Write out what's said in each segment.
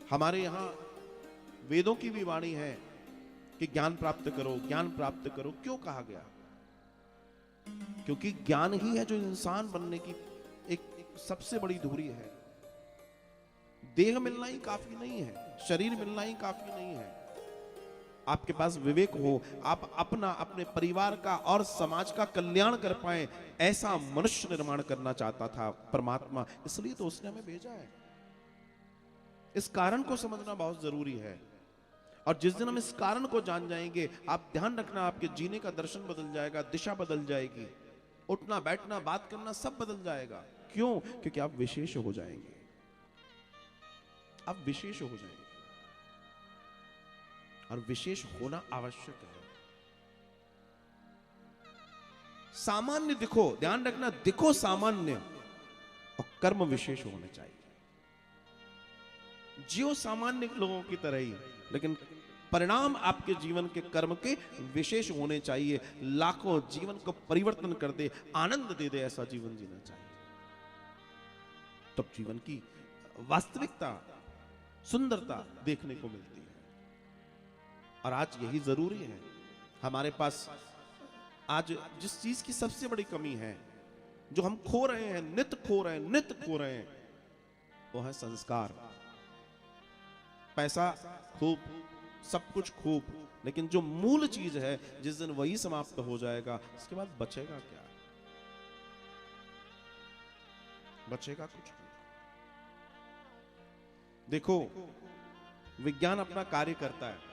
हमारे यहाँ वेदों की भी वाणी है कि ज्ञान प्राप्त करो, ज्ञान प्राप्त करो। क्यों कहा गया? क्योंकि ज्ञान ही है जो इंसान बनने की एक सबसे बड़ी धुरी है। देह मिलना ही काफी नहीं है, शरीर मिलना ही काफी नहीं है। आपके पास विवेक हो, आप अपना, अपने परिवार का और समाज का कल्याण कर पाए, ऐसा मनुष्य निर्माण करना चाहता था परमात्मा, इसलिए तो उसने हमें भेजा है। इस कारण को समझना बहुत जरूरी है। और जिस दिन हम इस कारण को जान जाएंगे, आप ध्यान रखना, आपके जीने का दर्शन बदल जाएगा, दिशा बदल जाएगी, उठना बैठना बात करना सब बदल जाएगा। क्यों? क्योंकि आप विशेष हो जाएंगे, आप विशेष हो जाएंगे। और विशेष होना आवश्यक है। सामान्य दिखो, ध्यान रखना, दिखो सामान्य और कर्म विशेष होने चाहिए। जियो सामान्य लोगों की तरह ही, लेकिन परिणाम आपके जीवन के कर्म के विशेष होने चाहिए। लाखों जीवन को परिवर्तन कर दे, आनंद दे दे, ऐसा जीवन जीना चाहिए। तब जीवन की वास्तविकता, सुंदरता देखने को मिलती है। और आज यही जरूरी है। हमारे पास आज जिस चीज की सबसे बड़ी कमी है, जो हम खो रहे हैं, नित्य खो रहे हैं, नित्य खो रहे हैं, वो है संस्कार। पैसा खूब, सब कुछ खूब, लेकिन जो मूल चीज है, जिस दिन वही समाप्त हो जाएगा, उसके बाद बचेगा क्या? बचेगा कुछ नहीं। देखो, विज्ञान अपना कार्य करता है।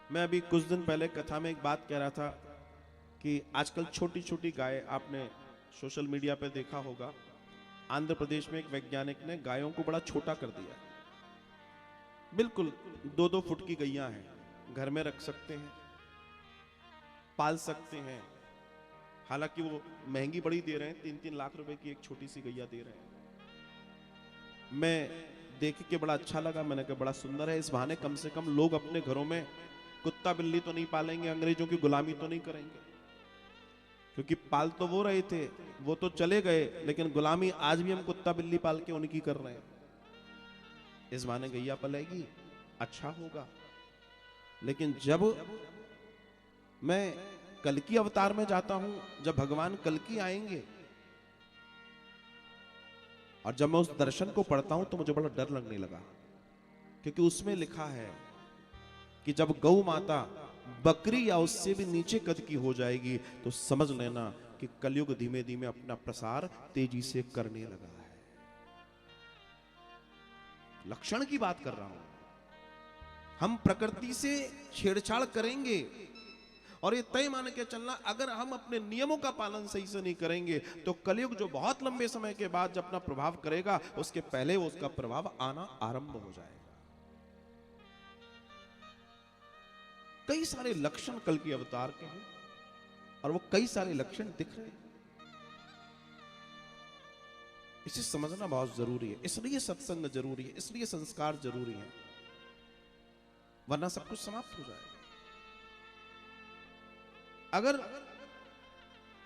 मैं अभी कुछ दिन पहले कथा में एक बात कह रहा था कि आजकल छोटी छोटी गाय, आपने सोशल मीडिया पे देखा होगा, आंध्र प्रदेश में एक वैज्ञानिक ने गायों को बड़ा छोटा कर दिया। बिल्कुल 2-2 फुट की गैया हैं, घर में रख सकते हैं, पाल सकते हैं। हालांकि वो महंगी बड़ी दे रहे हैं, 3-3 लाख रुपए की एक छोटी सी गैया दे रहे हैं। मैं देख के बड़ा अच्छा लगा, मैंने कहा बड़ा सुंदर है। इस बहाने कम से कम लोग अपने घरों में कुत्ता बिल्ली तो नहीं पालेंगे, अंग्रेजों की गुलामी तो नहीं करेंगे। क्योंकि पाल तो वो रहे थे, वो तो चले गए, लेकिन गुलामी आज भी हम कुत्ता बिल्ली पाल के उनकी कर रहे हैं। इस बहाने गैया पलेगी, अच्छा होगा। लेकिन जब मैं कल्कि अवतार में जाता हूं, जब भगवान कल्कि आएंगे, और जब मैं उस दर्शन को पढ़ता हूं, तो मुझे बड़ा डर लगने लगा। क्योंकि उसमें लिखा है कि जब गौ माता बकरी या उससे भी नीचे कद की हो जाएगी, तो समझ लेना कि कलयुग धीमे धीमे अपना प्रसार तेजी से करने लगा है। लक्षण की बात कर रहा हूं। हम प्रकृति से छेड़छाड़ करेंगे, और ये तय मान के चलना, अगर हम अपने नियमों का पालन सही से नहीं करेंगे, तो कलयुग जो बहुत लंबे समय के बाद जब अपना प्रभाव करेगा, उसके पहले उसका प्रभाव आना आरंभ हो जाएगा। कई सारे लक्षण कल के अवतार के हैं, और वो कई सारे लक्षण दिख रहे हैं। इसे समझना बहुत जरूरी है। इसलिए सत्संग जरूरी है, इसलिए संस्कार जरूरी है, वरना सब कुछ समाप्त हो जाएगा। अगर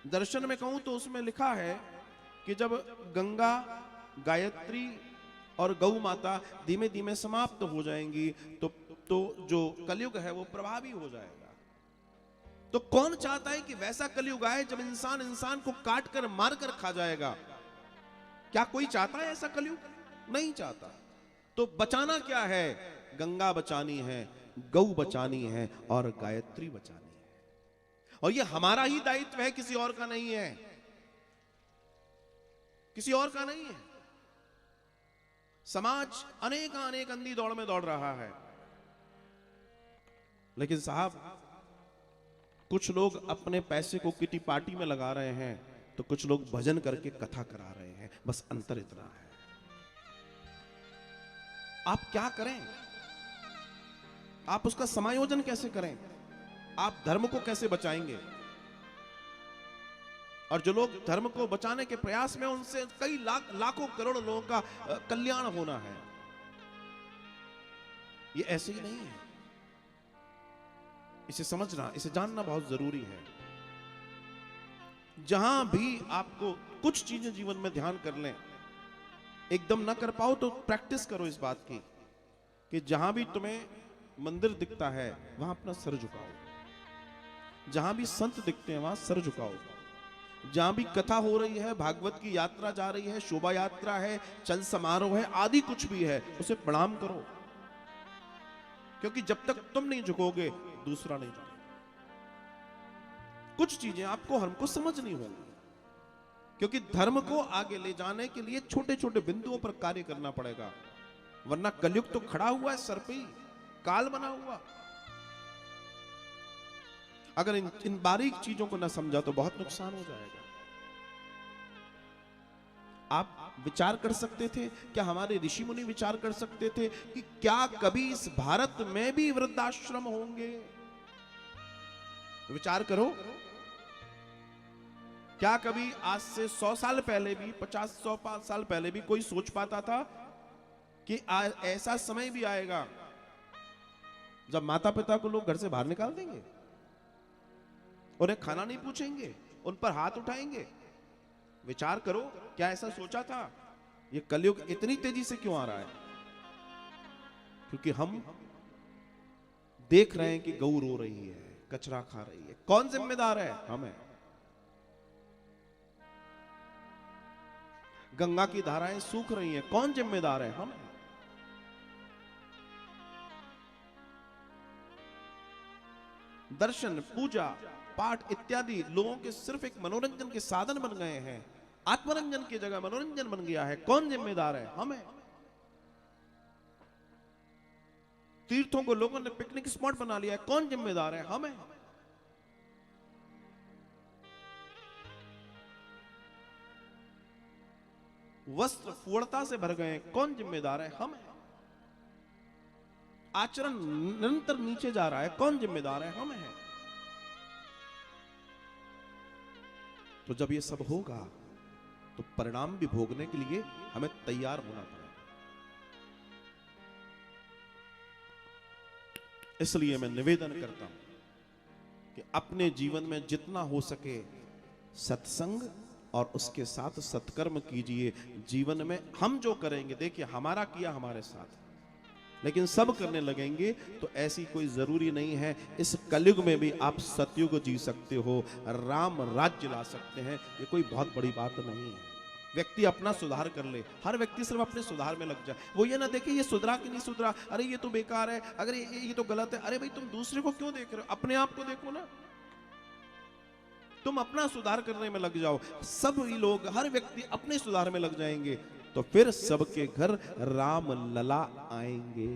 दर्शन में कहूं तो उसमें लिखा है कि जब गंगा, गायत्री और गौ माता धीमे धीमे समाप्त हो जाएंगी, तो जो कलयुग है वो प्रभावी हो जाएगा। तो कौन चाहता है कि वैसा कलयुग आए जब इंसान इंसान को काट कर मार कर खा जाएगा? क्या कोई चाहता है ऐसा कलयुग? नहीं चाहता। तो बचाना क्या है? गंगा बचानी है, गौ बचानी है और गायत्री बचानी है। और ये हमारा ही दायित्व है, किसी और का नहीं है, किसी और का नहीं है। समाज अनेक अंधी दौड़ में दौड़ रहा है, लेकिन साहब कुछ लोग अपने पैसे को किटी पार्टी में लगा रहे हैं, तो कुछ लोग भजन करके कथा करा रहे हैं। बस अंतर इतना है। आप क्या करें? आप उसका समायोजन कैसे करें? आप धर्म को कैसे बचाएंगे? और जो लोग धर्म को बचाने के प्रयास में, उनसे कई लाखों करोड़ लोगों का कल्याण होना है। ये ऐसे ही नहीं है। इसे समझना, इसे जानना बहुत जरूरी है। जहां भी आपको कुछ चीजें जीवन में ध्यान कर लें, एकदम ना कर पाओ तो प्रैक्टिस करो इस बात की कि जहां भी तुम्हें मंदिर दिखता है वहां अपना सर झुकाओ, जहां भी संत दिखते हैं वहां सर झुकाओ, जहां भी कथा हो रही है, भागवत की यात्रा जा रही है, शोभा यात्रा है, चल समारोह है, आदि कुछ भी है, उसे प्रणाम करो। क्योंकि जब तक तुम नहीं झुकोगे दूसरा नहीं झुकेगा। कुछ चीजें आपको हमको समझनी होंगी, क्योंकि धर्म को आगे ले जाने के लिए छोटे छोटे बिंदुओं पर कार्य करना पड़ेगा, वरना कलयुग तो खड़ा हुआ है सर पे ही, काल बना हुआ। अगर इन बारीक चीजों को ना समझा तो बहुत नुकसान हो जाएगा। आप विचार कर सकते थे, क्या हमारे ऋषि मुनि विचार कर सकते थे कि क्या कभी इस भारत में भी वृद्धाश्रम होंगे? विचार करो, क्या कभी आज से 100 साल पहले भी, 50-100 साल पहले भी कोई सोच पाता था कि ऐसा समय भी आएगा जब माता पिता को लोग घर से बाहर निकाल देंगे, उन्हें खाना नहीं पूछेंगे, उन पर हाथ उठाएंगे? विचार करो, क्या ऐसा सोचा था? ये कलयुग इतनी तेजी से क्यों आ रहा है? क्योंकि हम देख रहे हैं कि गौ रो रही है, कचरा खा रही है। कौन जिम्मेदार है? हम हैं। गंगा की धाराएं सूख रही हैं, कौन जिम्मेदार है? हम हैं। दर्शन, पूजा, पाठ इत्यादि लोगों के सिर्फ एक मनोरंजन के साधन बन गए हैं, आत्मरंजन की जगह मनोरंजन बन गया है। कौन जिम्मेदार है? हम हैं। तीर्थों को लोगों ने पिकनिक स्पॉट बना लिया है, कौन जिम्मेदार है? हम हैं। वस्त्र फुड़ता से भर गए, कौन जिम्मेदार है? हम हैं। आचरण निरंतर नीचे जा रहा है, कौन जिम्मेदार है? हम हैं। तो जब ये सब होगा तो परिणाम भी भोगने के लिए हमें तैयार होना पड़ेगा। इसलिए मैं निवेदन करता हूं कि अपने जीवन में जितना हो सके सत्संग और उसके साथ सत्कर्म कीजिए। जीवन में हम जो करेंगे, देखिए हमारा किया हमारे साथ, लेकिन सब करने लगेंगे तो ऐसी कोई जरूरी नहीं है। इस कलयुग में भी आप सतयुग जी सकते हो, राम राज्य ला सकते हैं। ये कोई बहुत बड़ी बात नहीं है। व्यक्ति अपना सुधार कर ले, हर व्यक्ति सिर्फ अपने सुधार में लग जाए। वो ये ना देखे ये सुधरा कि नहीं सुधरा, अरे ये तो बेकार है, अगर ये तो गलत है। अरे भाई तुम दूसरे को क्यों देख रहे हो? अपने आप को देखो ना। तुम अपना सुधार करने में लग जाओ, सब लोग, हर व्यक्ति अपने सुधार में लग जाएंगे, तो फिर सबके घर राम लला आएंगे।